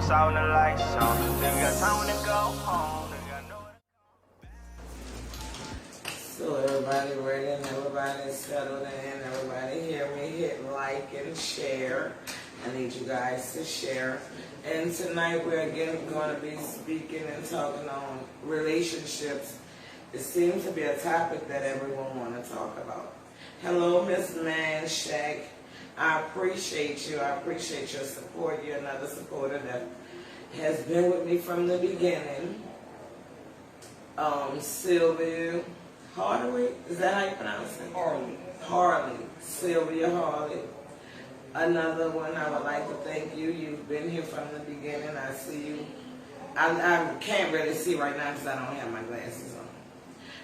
outside when the lights on. Then we got time when to go home. So everybody ready and everybody settled in, everybody hear me, hit like and share. I need you guys to share. And tonight we're again going to be speaking and talking on relationships. It seems to be a topic that everyone wants to talk about. Hello, Miss Manshak. I appreciate you. I appreciate your support. You're another supporter that has been with me from the beginning. Sylvia Hardaway, is that how you pronounce it? Harley. Sylvia Harley. Another one, I would like to thank you. You've been here from the beginning. I see you. I can't really see right now because I don't have my glasses on.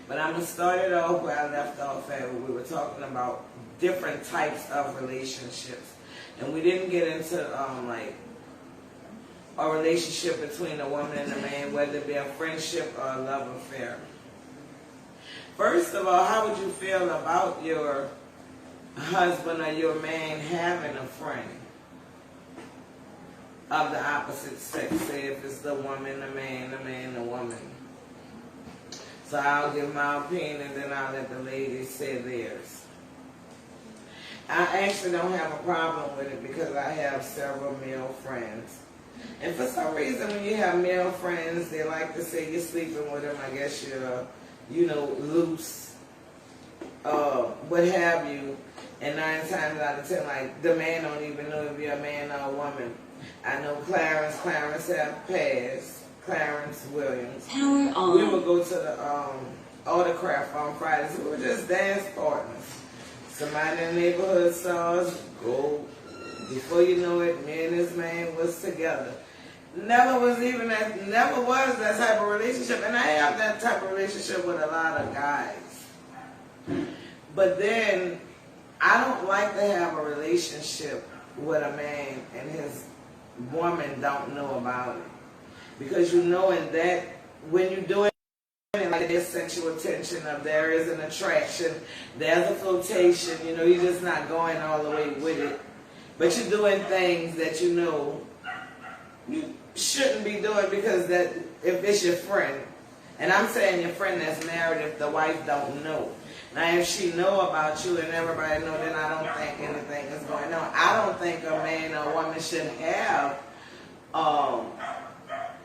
But I'm going to start it off where I left off at. We were talking about different types of relationships. And we didn't get into like a relationship between a woman and a man, whether it be a friendship or a love affair. First of all, how would you feel about your husband or your man having a friend of the opposite sex? Say if it's the woman, the man, the woman. So I'll give my opinion and then I'll let the ladies say theirs. I actually don't have a problem with it because I have several male friends. And for some reason when you have male friends, they like to say you're sleeping with them. I guess you're, loose, what have you. And 9 times out of 10, like, the man don't even know if you're a man or a woman. I know Clarence have passed. Clarence Williams. Power on. We would go to the Autocraft on Fridays. We were just dance partners. Somebody in the neighborhood saw us go. Before you know it, me and this man was together. Never was that type of relationship. And I have that type of relationship with a lot of guys. But then, I don't like to have a relationship with a man and his woman don't know about it. Because you know in that, when you're doing it, like there's sexual tension, there is an attraction, there's a flotation, you're just not going all the way with it. But you're doing things that you know you shouldn't be doing because that if it's your friend, and I'm saying your friend that's married if the wife don't know. Now if she know about you and everybody know, then I don't think anything is going on. I don't think a man or a woman should have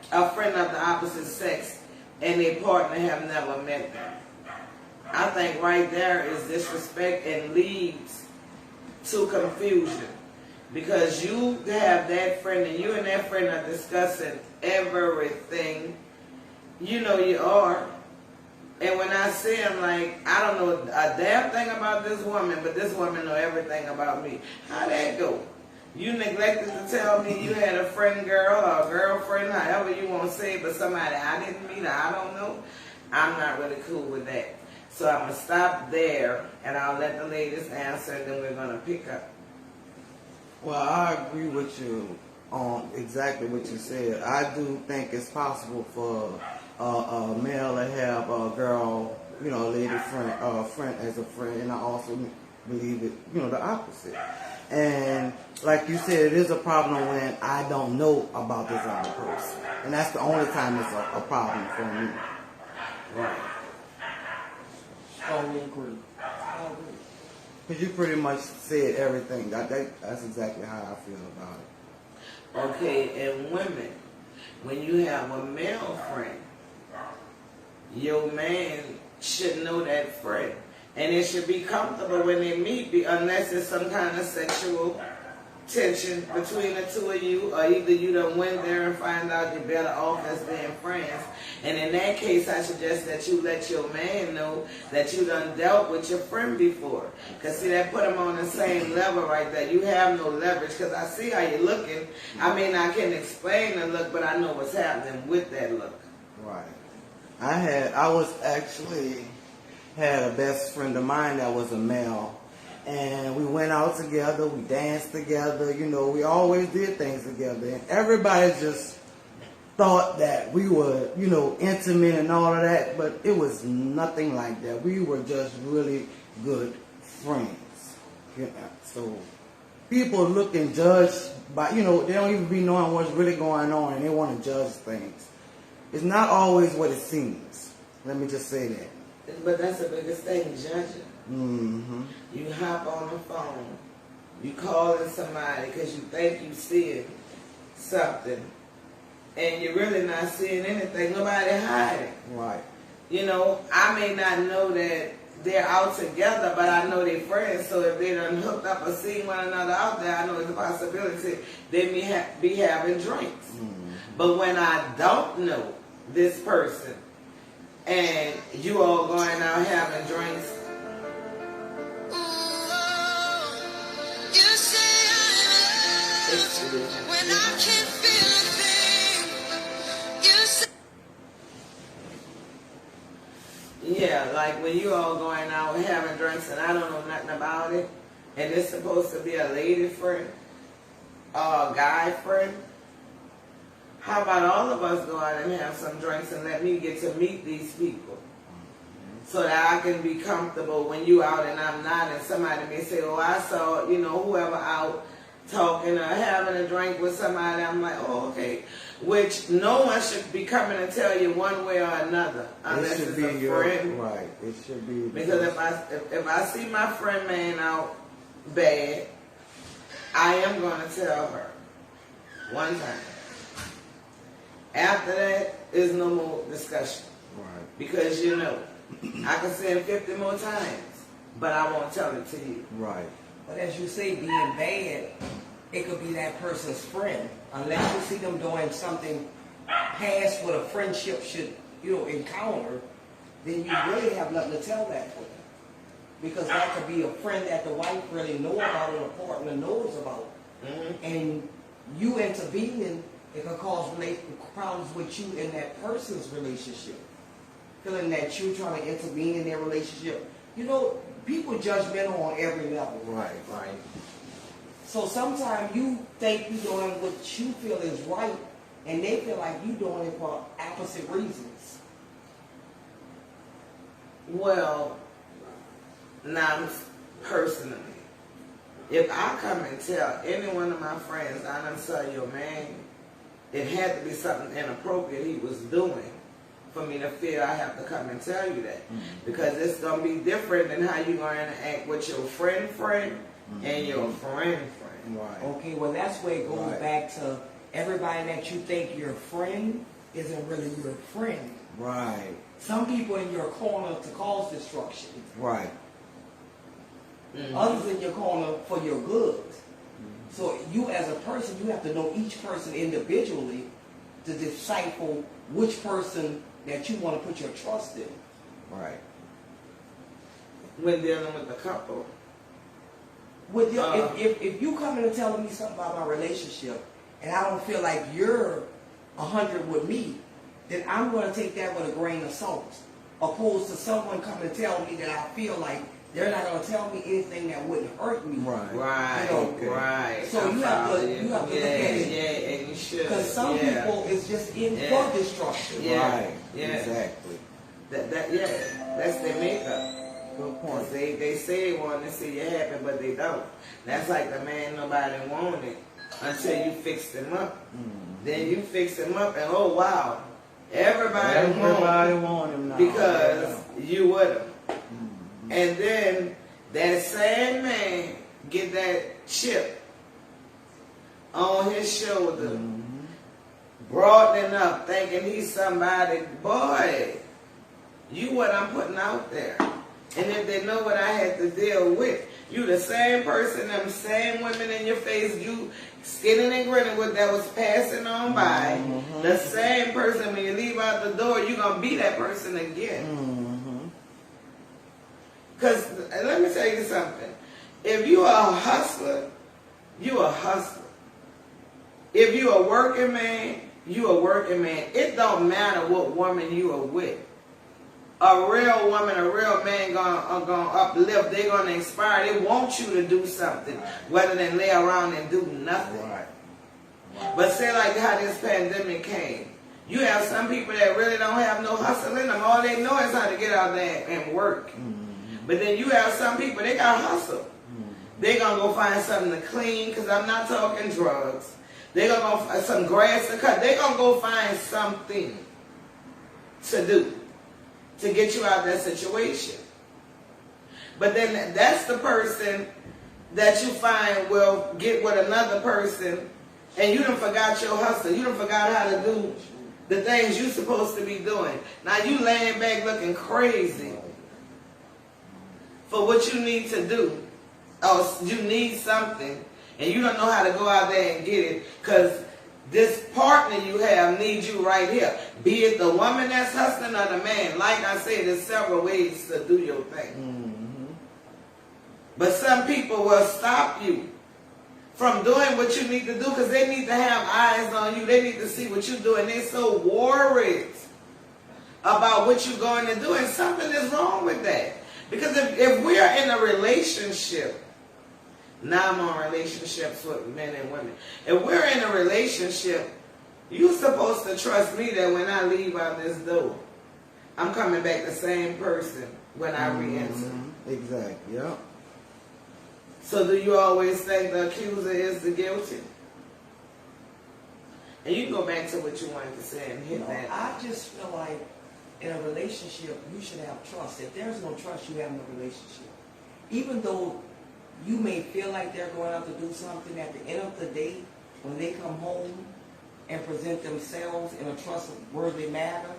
a friend of the opposite sex and their partner have never met them. I think right there is disrespect and leads to confusion. Because you have that friend and you and that friend are discussing everything. You know you are. And when I see him, like, I don't know a damn thing about this woman, but this woman know everything about me. How'd that go? You neglected to tell me you had a friend girl or a girlfriend, however you want to say it, but somebody I didn't meet or I don't know. I'm not really cool with that. So I'm going to stop there, and I'll let the ladies answer, and then we're going to pick up. Well, I agree with you on exactly what you said. I do think it's possible for a male to have a girl, a lady friend as a friend, and I also believe it, the opposite. And like you said, it is a problem when I don't know about this other person, and that's the only time it's a problem for me. Right. Totally agree. Because you pretty much said everything. That's exactly how I feel about it. Okay, and women, when you have a male friend, your man should know that friend. And it should be comfortable when they meet, unless there's some kind of sexual tension between the two of you, or either you done went there and find out you're better off as being friends. And in that case, I suggest that you let your man know that you done dealt with your friend before. Because see, that put them on the same level right there. You have no leverage, because I see how you're looking. I mean, I can't explain the look, but I know what's happening with that look. Right. I was actually had a best friend of mine that was a male, and we went out together, we danced together, we always did things together, and everybody just thought that we were, intimate and all of that, but it was nothing like that. We were just really good friends. So people look and judge by, they don't even be knowing what's really going on, and they want to judge things. It's not always what it seems. Let me just say that. But that's the biggest thing, judging. Mm-hmm. You hop on the phone, you calling somebody because you think you seeing something, and you're really not seeing anything. Nobody hiding. Right. I may not know that they're out together, but I know they're friends. So if they done hooked up or seen one another out there, I know there's a possibility they may be having drinks. Mm-hmm. But when I don't know this person, and you all going out having drinks, When I can't feel a thing, you say. yeah, like when you all going out having drinks and I don't know nothing about it, and it's supposed to be a lady friend or a guy friend, how about all of us go out and have some drinks and let me get to meet these people so that I can be comfortable when you out and I'm not, and somebody may say, oh, I saw, whoever out talking or having a drink with somebody. I'm like, oh, okay. Which no one should be coming to tell you one way or another unless it's a friend. Right. It should be. Because if I see my friend man out bad, I am going to tell her one time. After that, there's no more discussion. Right. Because I can say it 50 more times, but I won't tell it to you. Right. But as you say, being bad, it could be that person's friend. Unless you see them doing something past what a friendship should, encounter, then you really have nothing to tell that person. Because that could be a friend that the wife really know about or the partner knows about. Mm-hmm. And you intervening, it could cause problems with you and that person's relationship. Feeling that you're trying to intervene in their relationship. People judgmental on every level. Right. Right. So sometimes you think you're doing what you feel is right, and they feel like you're doing it for opposite reasons. Well, now personally, if I come and tell any one of my friends I done saw your man, it had to be something inappropriate he was doing for me to feel I have to come and tell you that. Mm-hmm. Because it's going to be different than how you're going to interact with your friend mm-hmm. and your friend. Right. Okay, well that's where it goes right. back to everybody that you think your friend isn't really your friend. Right. Some people in your corner to cause destruction. Right. Mm-hmm. Others in your corner for your good. Mm-hmm. So you as a person, you have to know each person individually to decipher which person that you want to put your trust in. Right. When dealing with the couple. With your, if you come in and telling me something about my relationship and I don't feel like you're 100 with me, then I'm going to take that with a grain of salt. Opposed to someone coming to tell me that I feel like they're not going to tell me anything that wouldn't hurt me. Right. Right. Okay. Right. So you have to look at it. Yeah, and you should. Because some people is just in for destruction. Yeah. Right. Yeah. Exactly. That's their makeup. Good point. They say they want to see you happy, but they don't. That's like the man nobody wanted until you fixed him up. Mm-hmm. Then you fix him up, and oh wow, everybody want him now. Because you with him. Mm-hmm. And then that same man get that chip on his shoulder, Mm-hmm. broadening up, thinking he's somebody. Boy, you what I'm putting out there. And if they know what I had to deal with, you the same person, them same women in your face, you skinning and grinning with that was passing on by. Mm-hmm. The same person, when you leave out the door, you're going to be that person again. Mm-hmm. Because let me tell you something. If you are a hustler, you a hustler. If you a working man, you a working man. It don't matter what woman you are with. A real woman, a real man gonna uplift. They're gonna inspire. They want you to do something, rather than lay around and do nothing. Right. But say like how this pandemic came. You have some people that really don't have no hustle in them. All they know is how to get out there and work. Mm-hmm. But then you have some people, they got hustle. They're going to go find something to clean, because I'm not talking drugs. They're going to go find some grass to cut. They're going to go find something to do to get you out of that situation. But then that's the person that you find will get with another person, and you done forgot your hustle. You done forgot how to do the things you're supposed to be doing. Now you laying back looking crazy for what you need to do. Or you need something, and you don't know how to go out there and get it, because this partner you have needs you right here. Be it the woman that's hustling or the man. Like I said, there's several ways to do your thing. Mm-hmm. But some people will stop you from doing what you need to do, because they need to have eyes on you. They need to see what you're doing. They're so worried about what you're going to do, and something is wrong with that. Because if we're in a relationship, now I'm on relationships with men and women. If we're in a relationship, you're supposed to trust me that when I leave out this door, I'm coming back the same person when I re-enter. Exactly, yeah. So do you always think the accuser is the guilty? And you can go back to what you wanted to say and hit that. I just feel like in a relationship, you should have trust. If there's no trust, you have no relationship. Even though you may feel like they're going out to do something, at the end of the day, when they come home and present themselves in a trustworthy manner,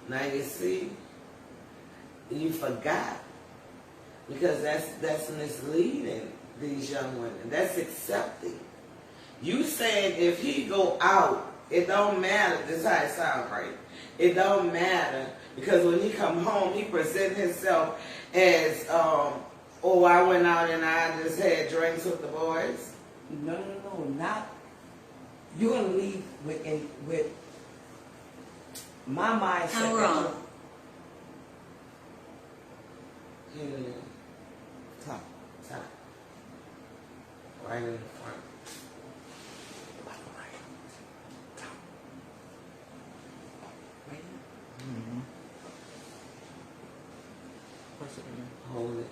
Now you see, you forgot, because that's misleading these young women. That's accepting. You saying if he go out, it don't matter. This is how it sounds, right? It don't matter, because when he come home, he present himself as, oh, I went out and I just had drinks with the boys. no, not. You're going to leave with my mindset. How wrong? Top. Right in the front. Hold it.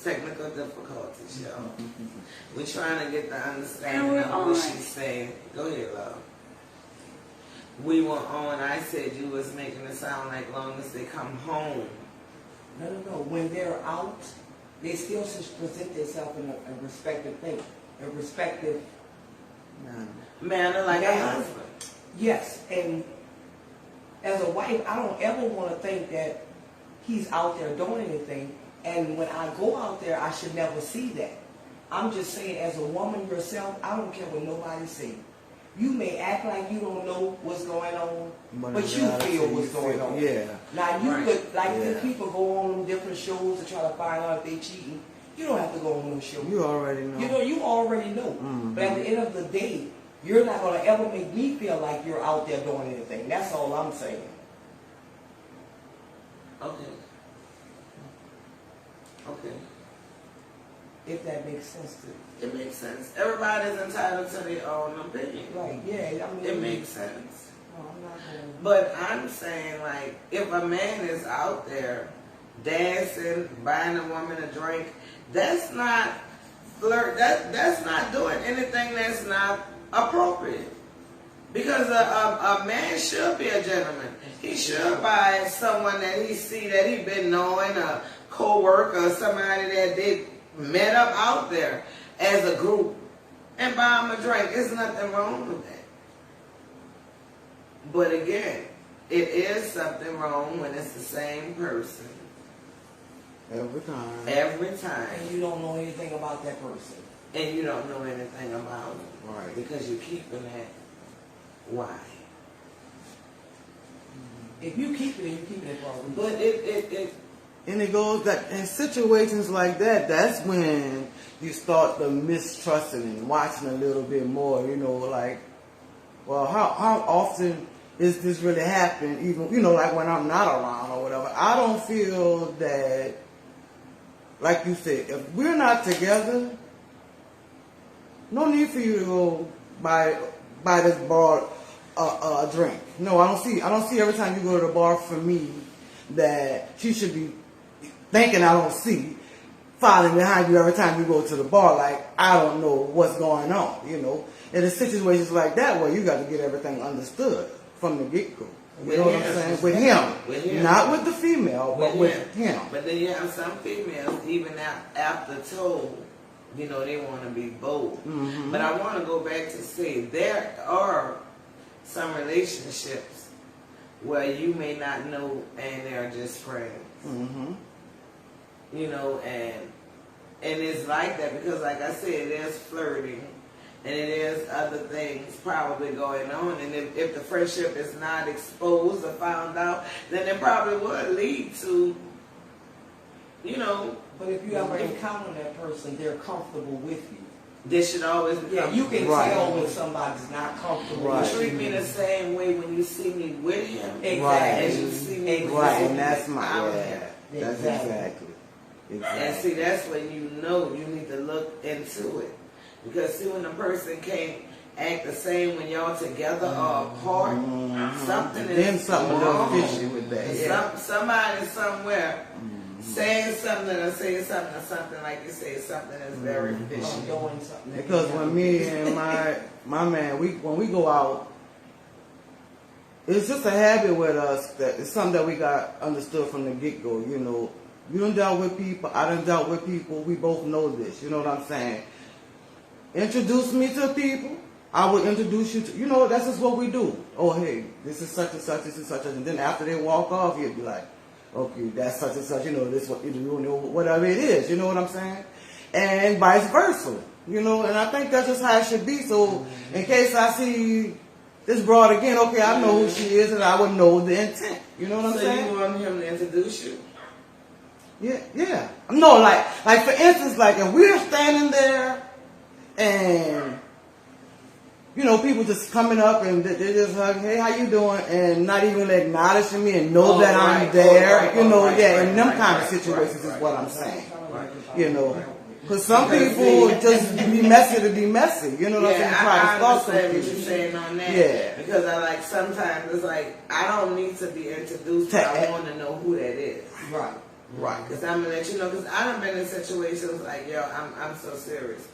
Technical difficulties, y'all. We're trying to get the understanding And we're of what on. she's saying. Go ahead, love. We were on. I said you was making it sound like long as they come home. No. When they're out, they still should present themselves in a respective thing, a respective. Manner like a Yeah. husband. Yes, and as a wife, I don't ever want to think that he's out there doing anything. And when I go out there, I should never see that. I'm just saying, as a woman yourself, I don't care what nobody say. You may act like you don't know what's going on, but you feel what's going on. Yeah. Now you Right. could, like Yeah. the people go on different shows to try to find out if they cheating. You don't have to go on no show. You already know. You already know. But at the end of the day, you're not going to ever make me feel like you're out there doing anything. That's all I'm saying. Okay. If that makes sense to you. It makes sense. Everybody's entitled to their own opinion. Right, yeah. I mean, It makes sense. No, I'm not going to. But I'm saying, like, if a man is out there dancing, buying a woman a drink, that's not flirt. That's not doing anything that's not appropriate. Because a man should be a gentleman. He should buy someone that he see that he been knowing, a co-worker, somebody that they met up out there as a group, and buy him a drink. There's nothing wrong with that. But again, it is something wrong when it's the same person Every time. every time, And you don't know anything about that person. and you don't know anything about it. Right. Because you're keeping that. Why? If you keep it, you keep it for a reason. But it And it goes that in situations like that, that's when you start the mistrusting and watching a little bit more, you know, like, well, how often is this really happening? Even, you know, like when I'm not around or whatever. I don't feel that, like you said, if we're not together, no need for you to go buy this bar a drink. No, I don't see every time you go to the bar for me that she should be thinking I don't see, following behind you every time you go to the bar. Like I don't know what's going on, you know. And in situations like that where you got to get everything understood from the get go. You know what I'm saying? With him, not with the female, but with him. But then you have some females, even after told, you know, they want to be bold. Mm-hmm. But I want to go back to say there are some relationships where you may not know and they're just friends. Mm-hmm. You know, and it's like that because, like I said, there's flirting. And it is other things probably going on. And if the friendship is not exposed or found out, then it probably would lead to, you know. But if you ever encounter that person, they're comfortable with you. They should always be Yeah, you can Right. tell when somebody's not comfortable Right. with treat me the same way when you see me with him Exactly. as you see me with Right, him and that's my without yeah. him. That's Exactly. And see, that's when you know you need to look into it. Because see, when a person can't act the same when y'all together or apart, something is Then something a little wrong. fishy with that. Yeah. Somebody somewhere saying something or saying something or something like you say, something is very fishy. doing something. that Because you when me and my man, when we go out, it's just a habit with us that it's something that we got understood from the get go. You know, you done dealt with people, I done dealt with people. We both know this. You know what I'm saying? Introduce me to people. I would introduce you to, you know, that's just what we do. Oh, hey, this is such and such, this is such and such. And then after they walk off, you'd be like, okay, that's such and such, you know, this is what you do, you know, whatever it is, you know what I'm saying? And vice versa, you know, and I think that's just how it should be. So in case I see this broad again, okay, I know who she is and I would know the intent. You know what I'm So saying? you want him to introduce you? Yeah. No, like for instance, like if we're standing there and you know, people just coming up and they just hug, hey, how you doing? And not even acknowledging me and know that I'm there. You know, in them kind of situations is what I'm saying. You know, because some people just be messy to be messy. You know what I'm saying? Try to I start some understand what you're things. saying on that. Yeah. Because I like sometimes it's like I don't need to be introduced, but I want to know who that is. Right. Right. Because I'm gonna let you know. Because I done been in situations like, yo, I'm so serious.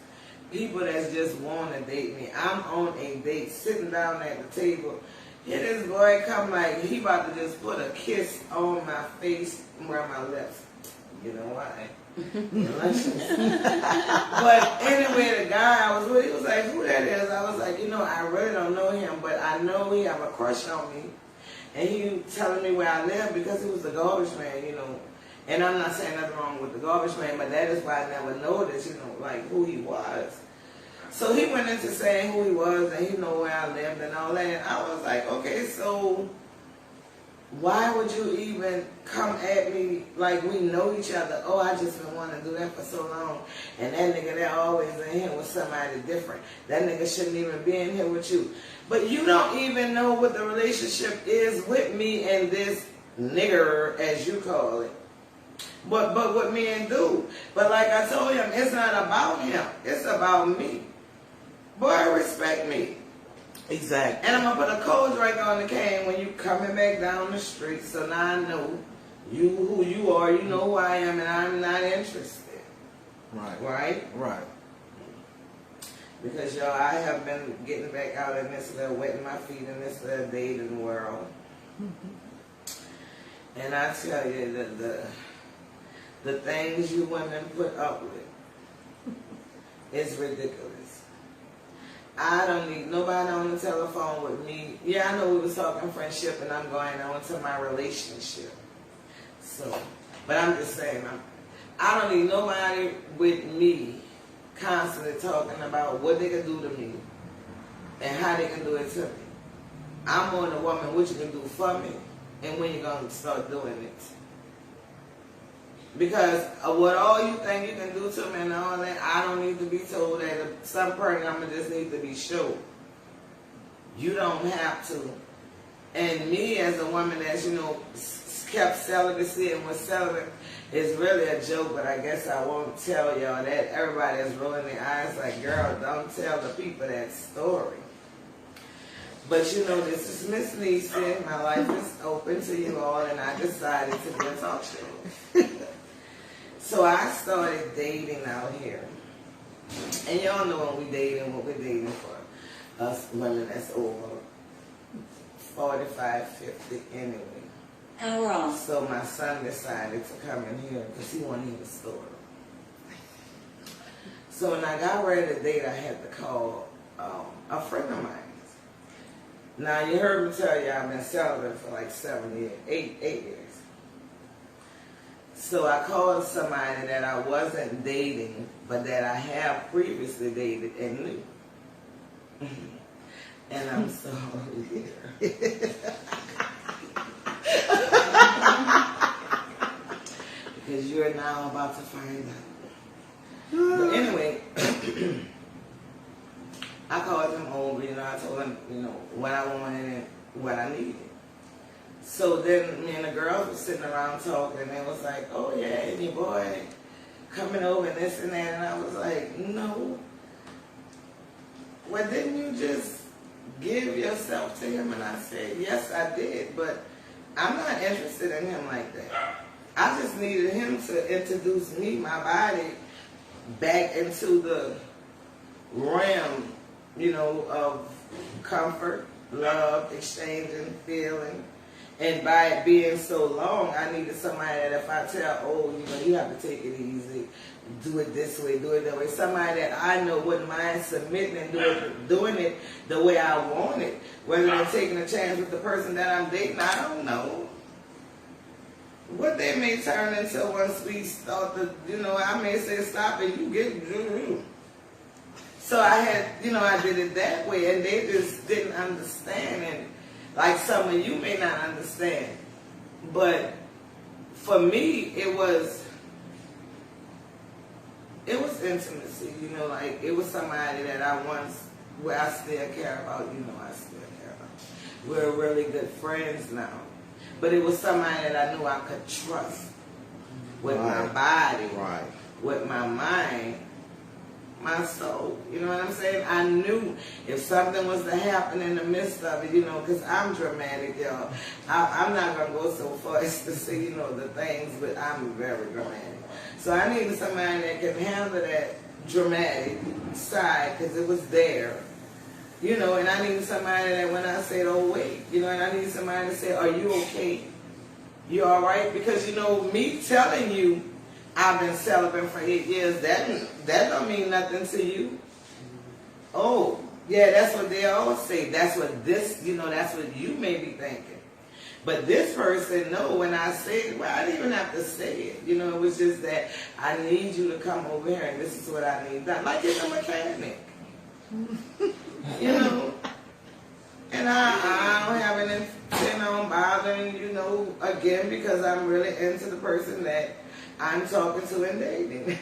People that just want to date me. I'm on a date, sitting down at the table. Here this boy come like he about to just put a kiss on my face and where my lips. You know why? But anyway, the guy I was with, he was like, who that is? I was like, you know, I really don't know him, but I know he have a crush on me. And he telling me where I live because he was the garbage man, you know. And I'm not saying nothing wrong with the garbage man, but that is why I never noticed, you know, like who he was. So he went into saying who he was and he know where I lived and all that. And I was like, okay, so why would you even come at me like we know each other? Oh, I just been wanting to do that for so long. And that nigga that always in here with somebody different. That nigga shouldn't even be in here with you. But you don't even know what the relationship is with me and this nigger, as you call it. But what men do. But like I told him, it's not about him. It's about me. Boy, respect me. Exactly. And I'm going to put a cold drink on the can when you coming back down the street. So now I know you who you are. You know who I am and I'm not interested. Right. Right? Because, y'all, I have been getting back out in this little, wetting my feet in this little dating world. And I tell you, the things you women put up with is ridiculous. I don't need nobody on the telephone with me. Yeah, I know we was talking friendship and I'm going on to my relationship. So, but I'm just saying, I don't need nobody with me constantly talking about what they can do to me and how they can do it to me. I'm on the woman, what you can do for me and when you're going to start doing it. Because what all you think you can do to me and all that, I don't need to be told that. If some person, I'm going to just need to be sure. You don't have to. And me as a woman that's, you know, kept celibacy and was celibate is really a joke, but I guess I won't tell y'all that. Everybody is rolling their eyes like, girl, don't tell the people that story. But you know, this is Miss Neeson. My life is open to you all, and I decided to be a talk show. So I started dating out here. And y'all know when we dating, what we're dating for. Us women that's over 45, 50 anyway. How wrong? So my son decided to come in here because he wanted to hear the story. So when I got ready to date, I had to call a friend of mine. Now you heard me tell you I've been celibate for like 8 years. So I called somebody that I wasn't dating, but that I have previously dated and knew. And I'm sorry. Because you're now about to find out. But anyway, I called him over, I told him, what I wanted and what I needed. So then me and the girls were sitting around talking, and they was like, oh yeah, and your boy coming over and this and that, and I was like, no. Well, didn't you just give yourself to him? And I said, yes, I did, but I'm not interested in him like that. I just needed him to introduce me, my body, back into the realm, of comfort, love, exchanging, feeling. And by it being so long, I needed somebody that if I tell, you have to take it easy, do it this way, do it that way. Somebody that I know wouldn't mind submitting and doing it the way I want it. Whether they're taking a chance with the person that I'm dating, I don't know. What they may turn into once we start to, I may say stop and you get. So I had, I did it that way, and they just didn't understand, and like some of you may not understand. But for me, it was intimacy, like it was somebody that where I still care about, I still care about. We're really good friends now. But it was somebody that I knew I could trust with my body, with my mind, my soul. You know what I'm saying? I knew if something was to happen in the midst of it, because I'm dramatic, y'all. I'm not going to go so far as to say, the things, but I'm very dramatic. So I needed somebody that could handle that dramatic side because it was there. And I needed somebody that when I said, oh wait, and I needed somebody to say, are you okay? You all right? Because, me telling you I've been celibate for 8 years, that don't mean nothing to you. Oh, yeah, that's what they all say. That's what that's what you may be thinking. But this person, no, when I said, well, I didn't even have to say it. It was just that I need you to come over here and this is what I need done. Like it's a mechanic. And I don't have any intent on bothering, again, because I'm really into the person that I'm talking to and dating.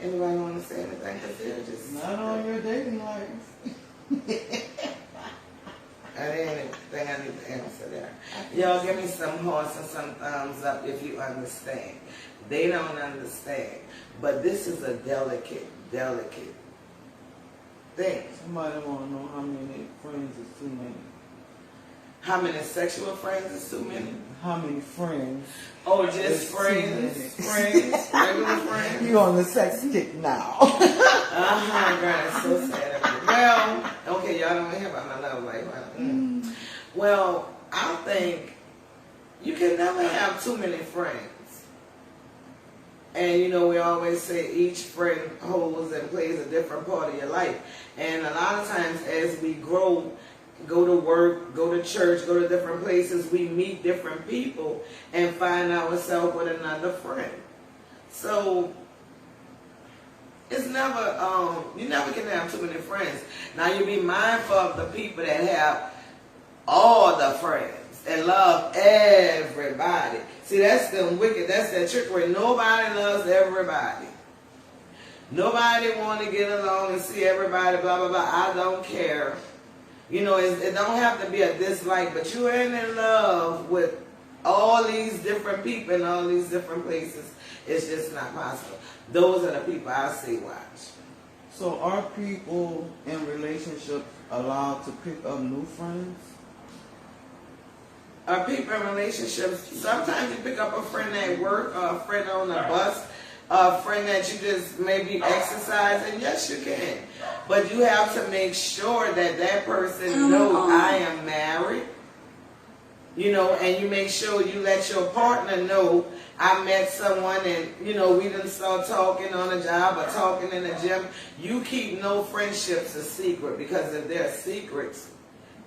Anybody want to say anything? Because they're just not on your dating life. That ain't anything I need to answer there. Y'all give me some hearts and some thumbs up if you understand. They don't understand. But this is a delicate thing. Somebody want to know how many friends is too many. How many sexual friends is too many? How many friends? Oh, just friends? Friends? Regular friends? You on the sex kick now. God, it's so sad. Well, okay, y'all don't want to hear about my love life. Well, I think you can never have too many friends. And we always say each friend holds and plays a different part of your life. And a lot of times as we grow, go to work, go to church, go to different places, we meet different people and find ourselves with another friend. So it's never, you never can have too many friends. Now you be mindful of the people that have all the friends and love everybody. See, that's the wicked, that's that trick where nobody loves everybody. Nobody want to get along and see everybody, blah, blah, blah. I don't care. It don't have to be a dislike, but you ain't in love with all these different people in all these different places. It's just not possible. Those are the people I say watch. So are people in relationships allowed to pick up new friends? People in relationships, sometimes you pick up a friend at work, or a friend on the bus, a friend that you just maybe exercise, and yes, you can. But you have to make sure that that person knows I am married, you know, and you make sure you let your partner know I met someone and, you know, we didn't start talking on a job or talking in the gym. You keep no friendships a secret, because if they're secrets,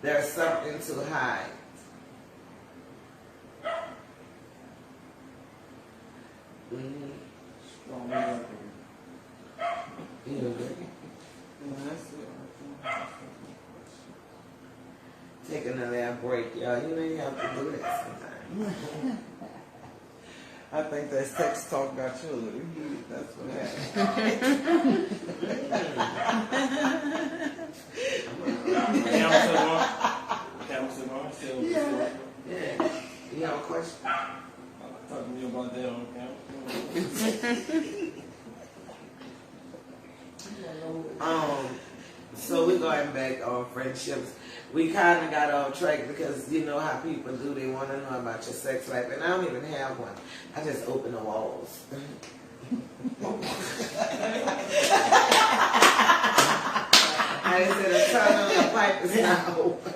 there's something to hide. Mm-hmm. Strongly agree. You agree? Yeah, that's it. Taking a little break, y'all. You know you have to do that sometimes. I think that sex talk got you a little heated. That's what happened. Camera still on? Still Yeah. You have a question? talking to me about that on camera. So we're going back on friendships. We kind of got off track because you know how people do. They want to know about your sex life, and I don't even have one. I just open the walls. I said a tongue on the pipe is not open.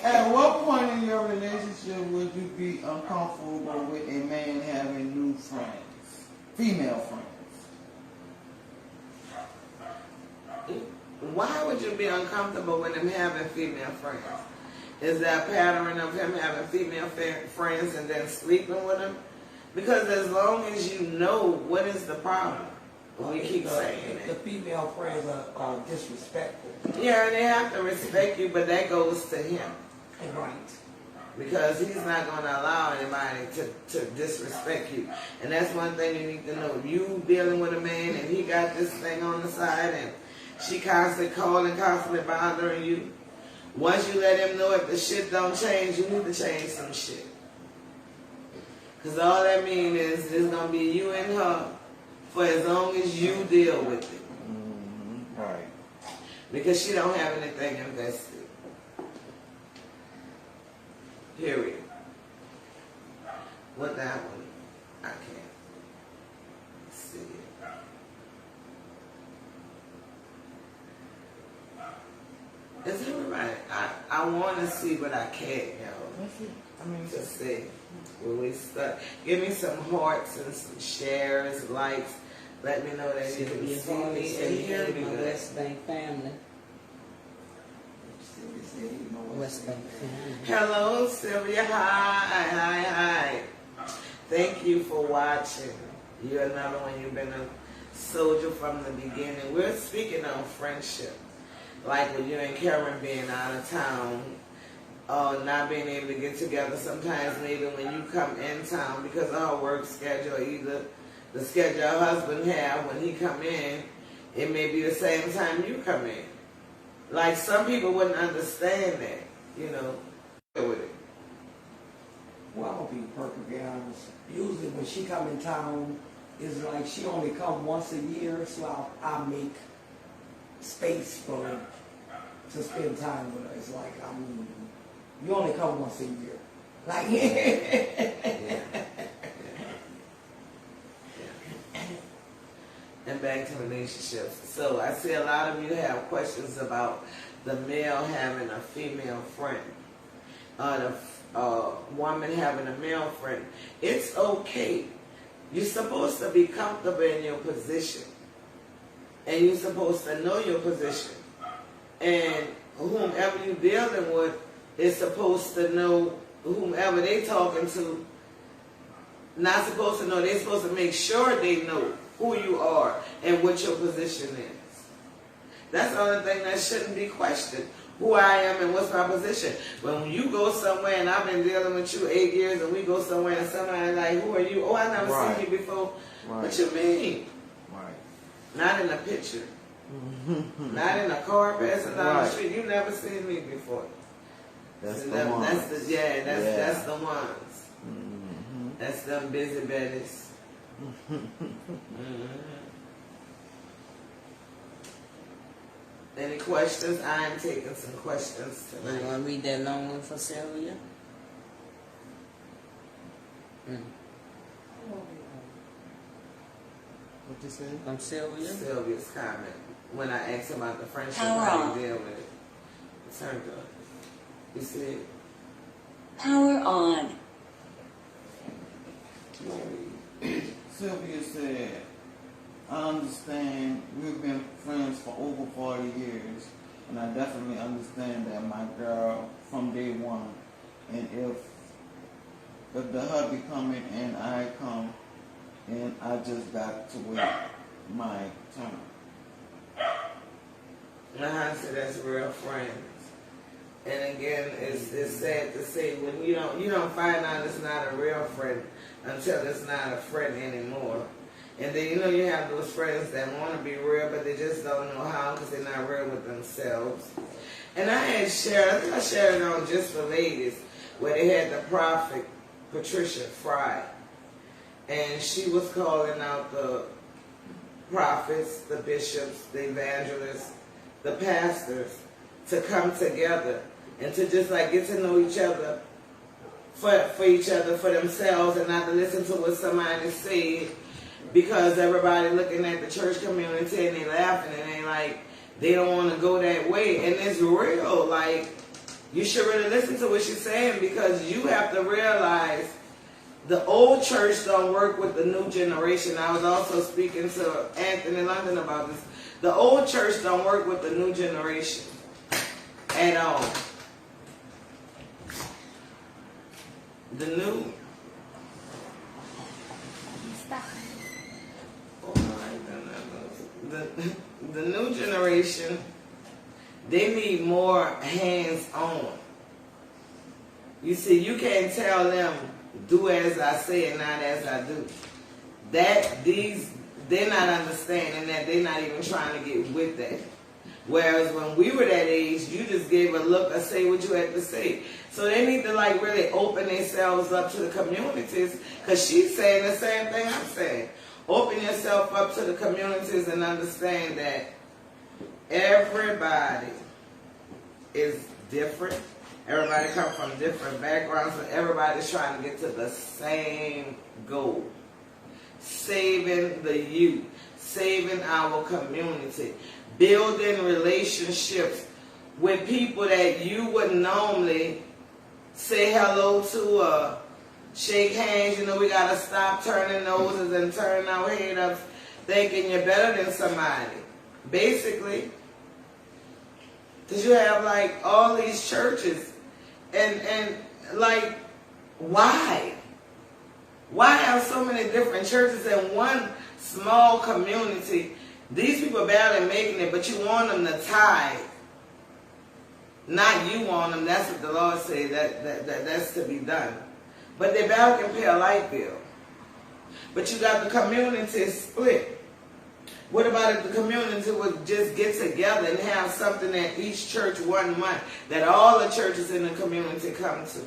At what point in your relationship would you be uncomfortable with a man having new friends, female friends? Why would you be uncomfortable with him having female friends? Is that a pattern of him having female friends and then sleeping with them? Because as long as you know, what is the problem? We keep saying The it. female friends are disrespectful. Yeah, they have to respect you, but that goes to him. Right. Because he's not going to allow anybody to disrespect you. And that's one thing you need to know. You dealing with a man and he got this thing on the side and she constantly calling, constantly bothering you. Once you let him know if the shit don't change, you need to change some shit. Because all that means is it's going to be you and her for as long as you deal with it. Mm-hmm. Right. Because she don't have anything invested. Period. What that one? I can't see it. Is everybody? I want to see, but I can't, yo. I mean, To see. When we start, give me some hearts and some shares, likes. Let me know that you can see me and hear me. My West Bank family. West Bank family. Hello, Sylvia. Hi. Thank you for watching. You're another one. You've been a soldier from the beginning. We're speaking on friendship. Like with you and Karen being out of town, not being able to get together. Sometimes maybe when you come in town because of our work schedule, either the schedule our husband have when he come in, it may be the same time you come in. Like some people wouldn't understand that, you know, with it. Well, I'm gonna be perfectly honest. Usually when she come in town, it's like she only come once a year, so I make space for her to spend time with her. It's like, I mean, you only come once a year. Like, And back to relationships. So I see a lot of you have questions about the male having a female friend, the woman having a male friend. It's okay. You're supposed to be comfortable in your position, and you're supposed to know your position. And whomever you're dealing with is supposed to know whomever they talking to. Not supposed to know. They're supposed to make sure they know who you are and what your position is. That's the only thing that shouldn't be questioned. Who I am and what's my position. When you go somewhere and I've been dealing with you 8 years and we go somewhere and somebody like, who are you? Oh, I never Right. seen you before. Right. What you mean? Right. Not in a picture. Not in a car passing down the Right. street. You never seen me before. That's So the one. that's the that's the ones. Mm-hmm. That's them busy betties. questions? I am taking some questions You tonight. want to read that long one for Sylvia? What you say? From Sylvia? Sylvia's comment when I asked about the friendship, Power how on. they deal with it. It turned up. You see it? Power on. Sylvia said, I understand we've been friends for over 40 years, and I definitely understand that my girl from day one. And if the hubby coming and I come, and I just got to wait my turn. So that's real friends. And again, it's sad to say when you don't find out it's not a real friend until it's not a friend anymore. And then you have those friends that want to be real, but they just don't know how because they're not real with themselves. And I shared it on Just for Ladies, where they had the prophet Patricia Fry, and she was calling out the prophets, the bishops, the evangelists, the pastors to come together and to just like get to know each other for each other, for themselves, and not to listen to what somebody said because everybody looking at the church community and they laughing and they don't want to go that way. And it's real. Like, you should really listen to what she's saying because you have to realize the old church don't work with the new generation. I was also speaking to Anthony London about this. The old church don't work with the new generation at all. The new. The new generation, they need more hands-on. You see, you can't tell them, do as I say and not as I do. They're not understanding that, they're not even trying to get with that. Whereas when we were that age, you just gave a look or say what you had to say. So they need to really open themselves up to the communities, because she's saying the same thing I'm saying. Open yourself up to the communities and understand that everybody is different. Everybody comes from different backgrounds, but everybody's trying to get to the same goal. Saving the youth, saving our community, building relationships with people that you would normally say hello to or shake hands. We got to stop turning noses and turning our head up thinking you're better than somebody. Basically, because you have all these churches and why? Why have so many different churches in one small community? These people barely making it, but you want them to tithe. Not you want them. That's what the Lord said. That's to be done. But they barely can pay a light bill. But you got the community split. What about if the community would just get together and have something at each church 1 month that all the churches in the community come to?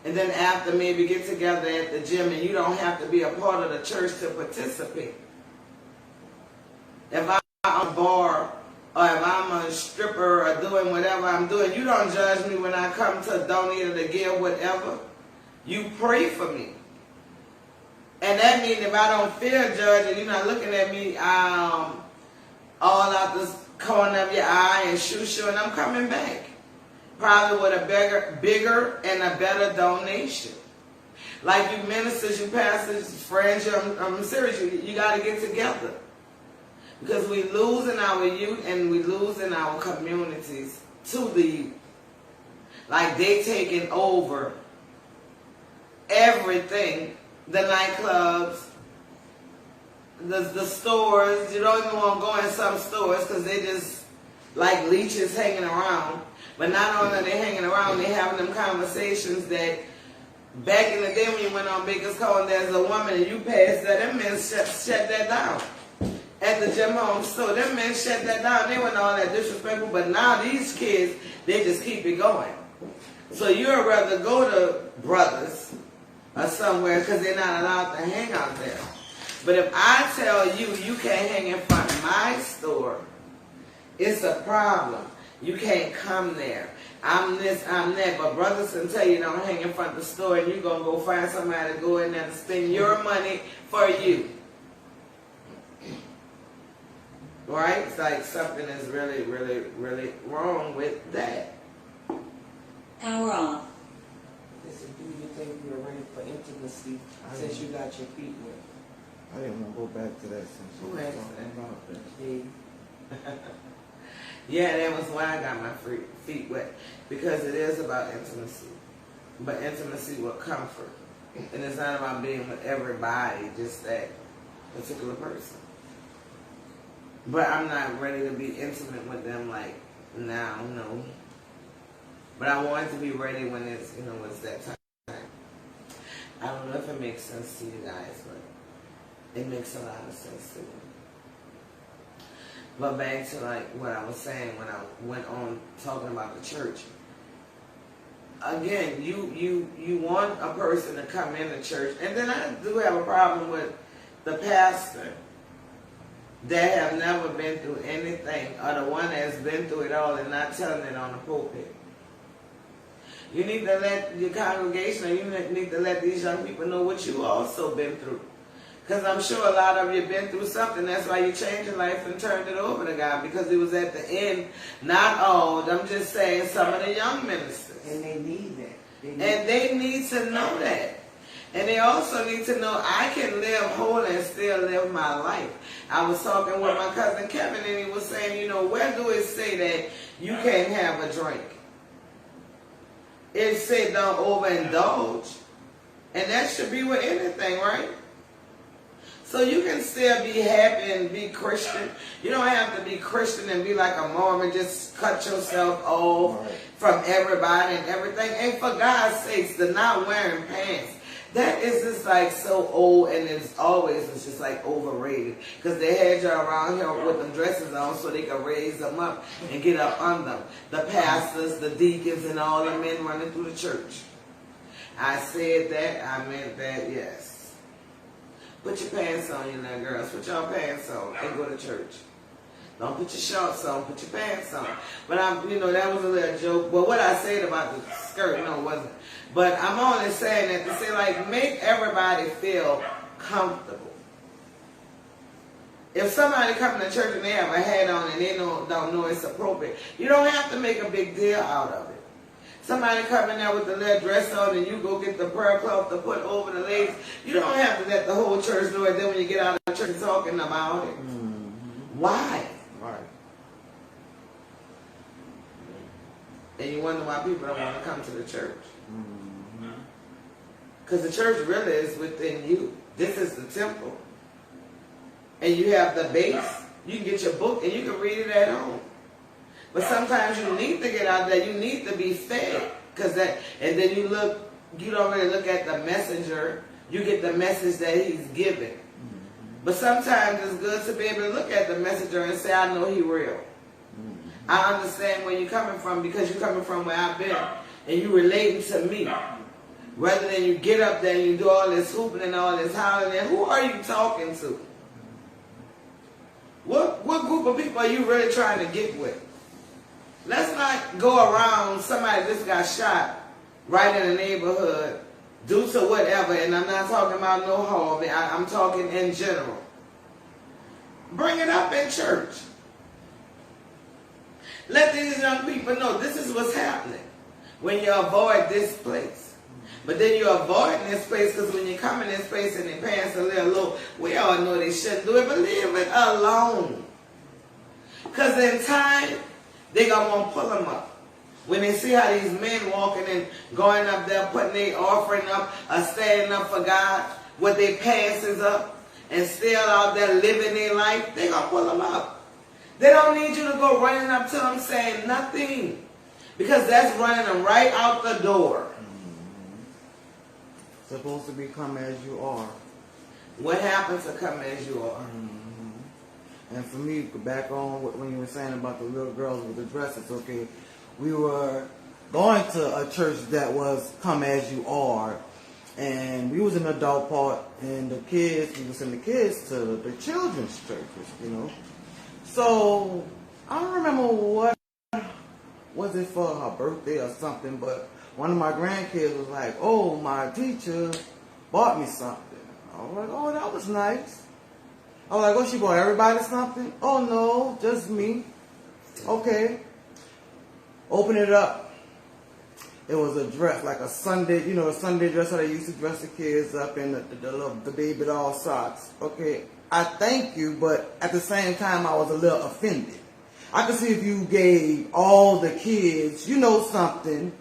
And then after maybe get together at the gym and you don't have to be a part of the church to participate. If I'm a bar or if I'm a stripper or doing whatever I'm doing, you don't judge me when I come to donate or to give whatever. You pray for me. And that means if I don't feel judged and you're not looking at me all out the corner of your eye and shoo and I'm coming back. Probably with a bigger and a better donation. Like you ministers, you pastors, friends, I'm serious, you got to get together. Because we losing our youth and we losing our communities to the youth. Like they taking over everything. The nightclubs, the stores. You don't even want to go in some stores because they just like leeches hanging around. But not only are they hanging around, they having them conversations that back in the day when you went on Baker's Call and there's a woman and you passed that, them men shut that down. At the gym home store, them men shut that down. They weren't all that disrespectful, but now these kids, they just keep it going. So you'd rather go to Brothers or somewhere because they're not allowed to hang out there. But if I tell you, you can't hang in front of my store, It's a problem. You can't come there. I'm this, I'm that. But brothers can tell you don't hang in front of the store and you're going to go find somebody to go in there and spend your money for you. Right? It's like something is really, really, really wrong with that. Power off. Listen, do you think you're ready for intimacy since you got your feet wet? I didn't want to go back to that since you Who were asked talking that? about that. Yeah. Yeah, that was why I got my feet wet. Because it is about intimacy. But intimacy with comfort. And it's not about being with everybody, just that particular person. But I'm not ready to be intimate with them like now, no. But I want to be ready when it's, you know, it's that time. I don't know if it makes sense to you guys, but it makes a lot of sense to me. But back to like what I was saying when I went on talking about the church. Again, you want a person to come into church, and then I do have a problem with the pastor that have never been through anything, or the one that's been through it all and not telling it on the pulpit. You need to let your congregation, or you need to let these young people know what you also been through. Because I'm sure a lot of you been through something. That's why you changed your life and turned it over to God. Because it was at the end, not all. I'm just saying some of the young ministers. And they need that. They need to know that. And they also need to know I can live whole and still live my life. I was talking with my cousin Kevin and he was saying, you know, where do it say that you can't have a drink? It said don't overindulge. And that should be with anything, right? So you can still be happy and be Christian. You don't have to be Christian and be like a Mormon, just cut yourself off from everybody and everything. And for God's sakes, the not wearing pants, that is just like so old, and it's just like overrated. Because they had you around here with them dresses on so they could raise them up and get up on them. The pastors, the deacons, and all the men running through the church. I said that, I meant that, yes. Put your pants on, you little girls. Put your pants on and go to church. Don't put your shorts on, put your pants on. But that was a little joke. But what I said about the skirt, no, it wasn't. But I'm only saying that to say, like, make everybody feel comfortable. If somebody come to church and they have a hat on and they don't know it's appropriate, you don't have to make a big deal out of it. Somebody come in there with the little dress on and you go get the prayer cloth to put over the legs. You don't have to let the whole church know it. Then when you get out of the church talking about it. Mm-hmm. Why? Right. And you wonder why people don't want to come to the church. Because the church really is within you. This is the temple. And you have the base. You can get your book and you can read it at home. But sometimes you need to get out there. You need to be fed. And then you don't really look at the messenger. You get the message that he's giving. But sometimes it's good to be able to look at the messenger and say, I know he's real. I understand where you're coming from because you're coming from where I've been. And you're relating to me. Rather than you get up there and you do all this hooping and all this hollering. And who are you talking to? What group of people are you really trying to get with? Let's not go around somebody just got shot right in the neighborhood due to whatever, and I'm not talking about no harm, I'm talking in general. Bring it up in church. Let these young people know this is what's happening when you avoid this place. But then you're avoiding this place because when you come in this place and their pants are a little low, we all know they shouldn't do it, but leave it alone. Because in time, they're going to want to pull them up. When they see how these men walking and going up there, putting their offering up, or standing up for God, with their pants is up, and still out there living their life, they're going to pull them up. They don't need you to go running up to them saying nothing. Because that's running them right out the door. Supposed to become as you are. What happens to come as you are? And for me, back on when you were saying about the little girls with the dresses, okay, we were going to a church that was come as you are, and we was an adult part, and we was in the kids to the children's churches, So I don't remember what was it for her birthday or something, but one of my grandkids was like, "Oh, my teacher bought me something." I was like, "Oh, that was nice." I was like, "Oh, she bought everybody something?" "Oh no, just me." "Okay." Open it up. It was a dress, like a Sunday, you know, a Sunday dress how they used to dress the kids up in the baby doll socks. Okay, I thank you, but at the same time, I was a little offended. I could see if you gave all the kids, you know, something,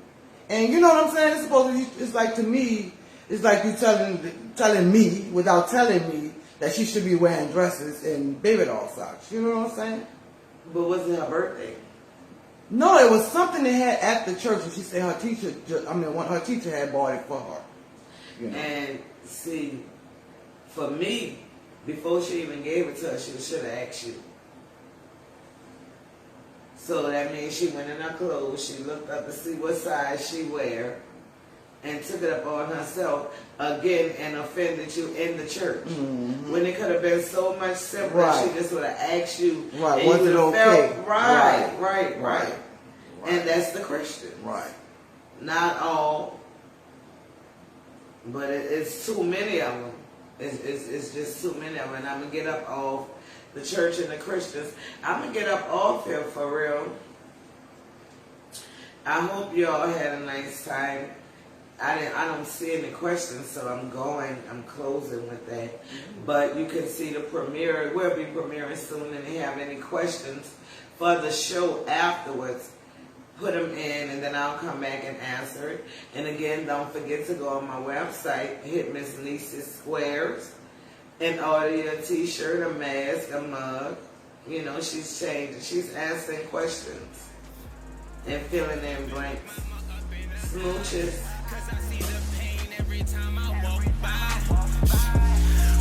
and you know what I'm saying. It's supposed to be. It's like, to me, it's like you telling me without telling me that she should be wearing dresses and baby doll socks. You know what I'm saying? But was it her birthday? No, it was something they had at the church, and she said her teacher, her teacher had bought it for her. You know? And see, for me, before she even gave it to her, she should have asked you. So that means she went in her clothes, she looked up to see what size she wear, and took it up on herself again and offended you in the church. Mm-hmm. When it could have been so much simpler, Right. she just would have asked you. Right. And Was you it would have okay? felt, Right. right. And that's the Christian. Right. Not all, but it's too many of them. It's just too many of them. And I'm going to get up off the church and the Christians. I'm going to get up off here for real. I hope you all had a nice time. I don't see any questions, so I'm closing with that. But you can see the premiere. We'll be premiering soon, and if you have any questions for the show afterwards, put them in, and then I'll come back and answer it. And again, don't forget to go on my website, hit Miss Nieces Squares, and order you a t-shirt, a mask, a mug. You know, she's changing. She's answering questions and filling in blanks. Smooches.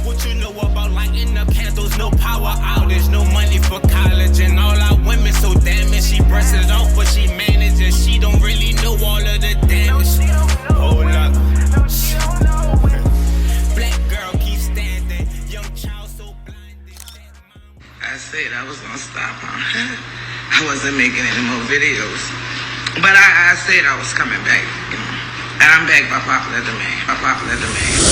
What you know about lighting up candles, no power outage, no money for college, and all our women so damaged. She breasts it off, but she manages. She don't really know all of the damage. Hold up. Black girl keep standing, young child so blinded. I said I was gonna stop, huh? I wasn't making any more videos, but I said I was coming back, you know. And I'm back by popular demand.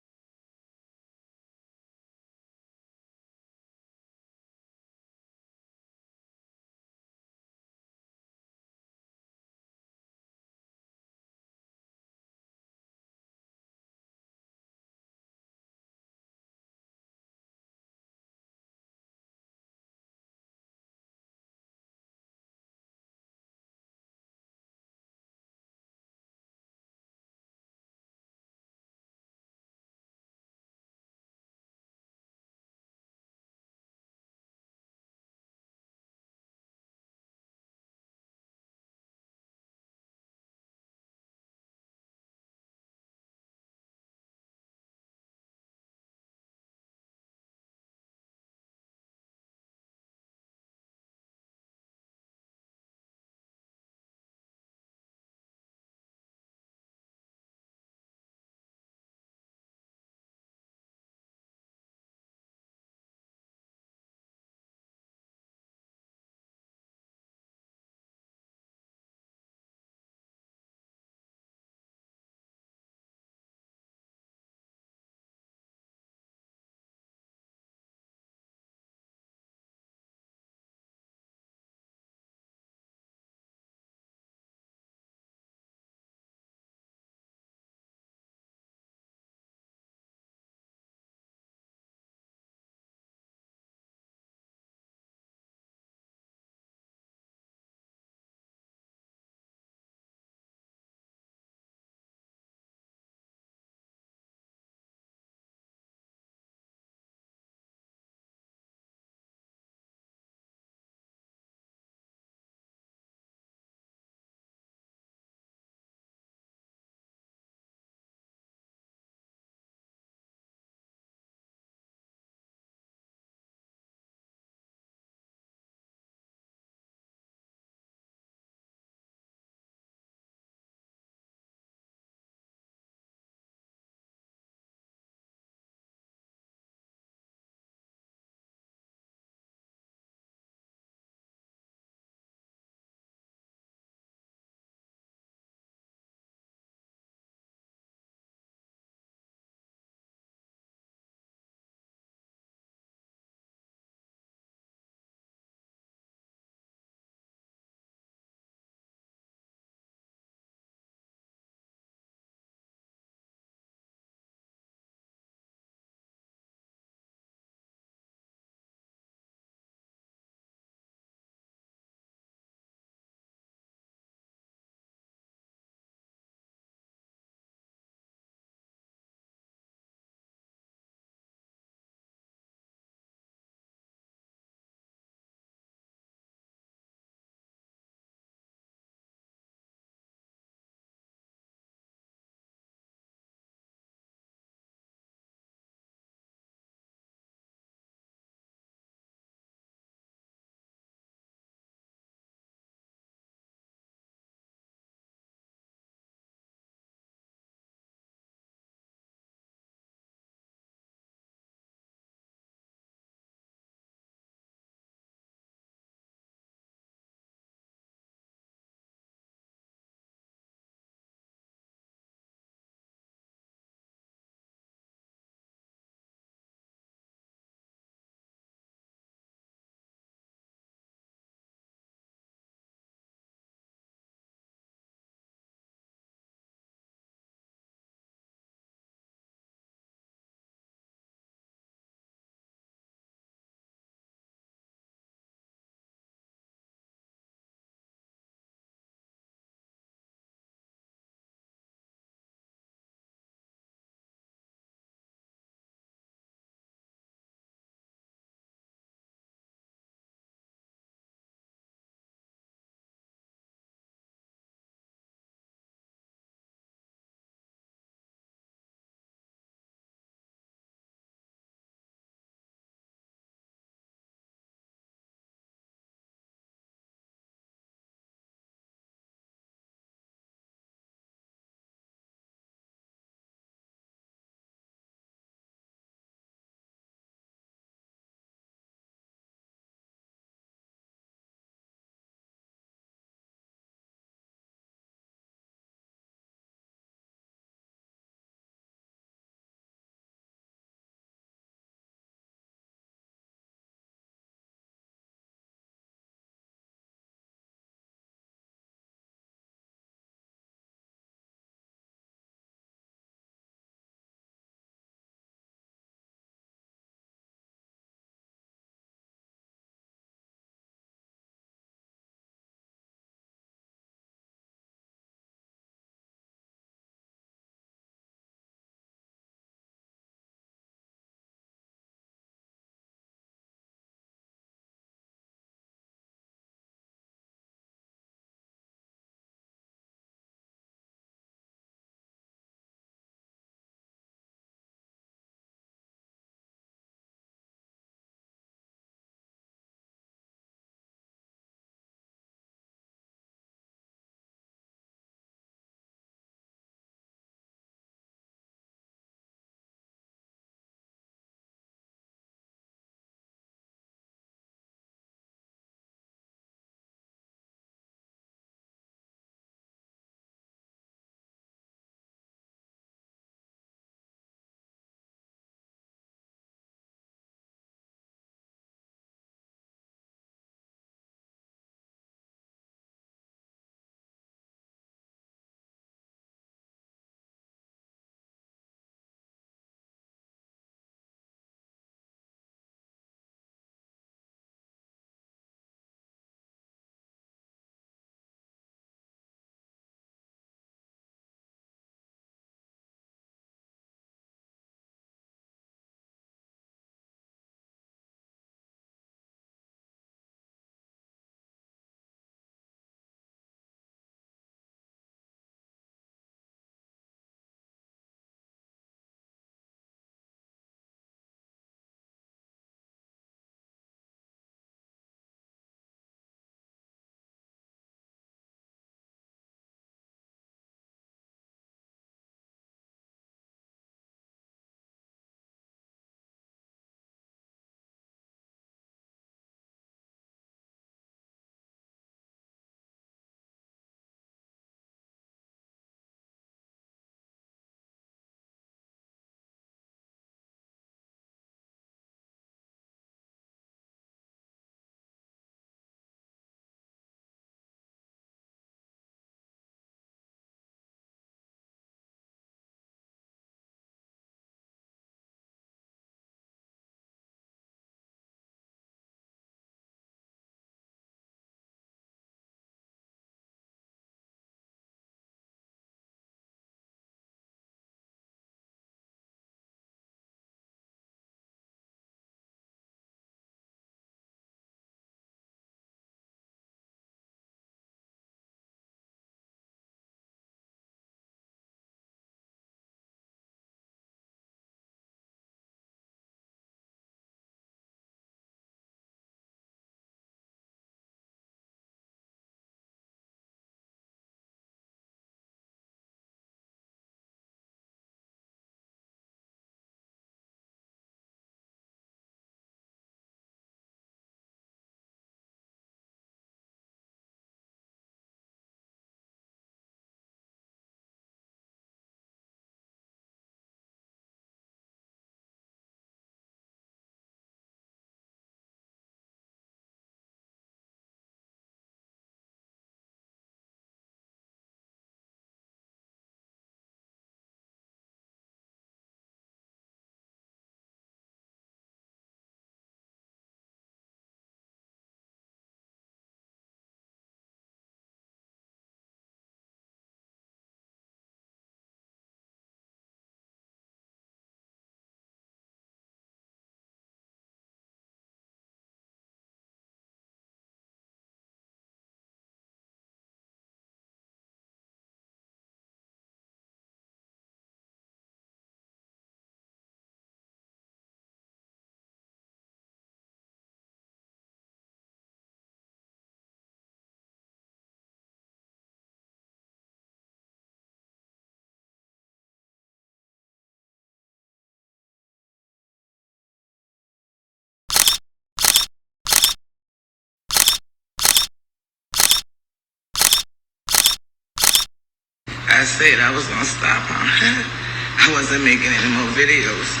I said I was gonna stop. I wasn't making any more videos,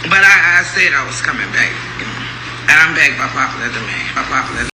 but I said I was coming back, and I'm back by popular demand.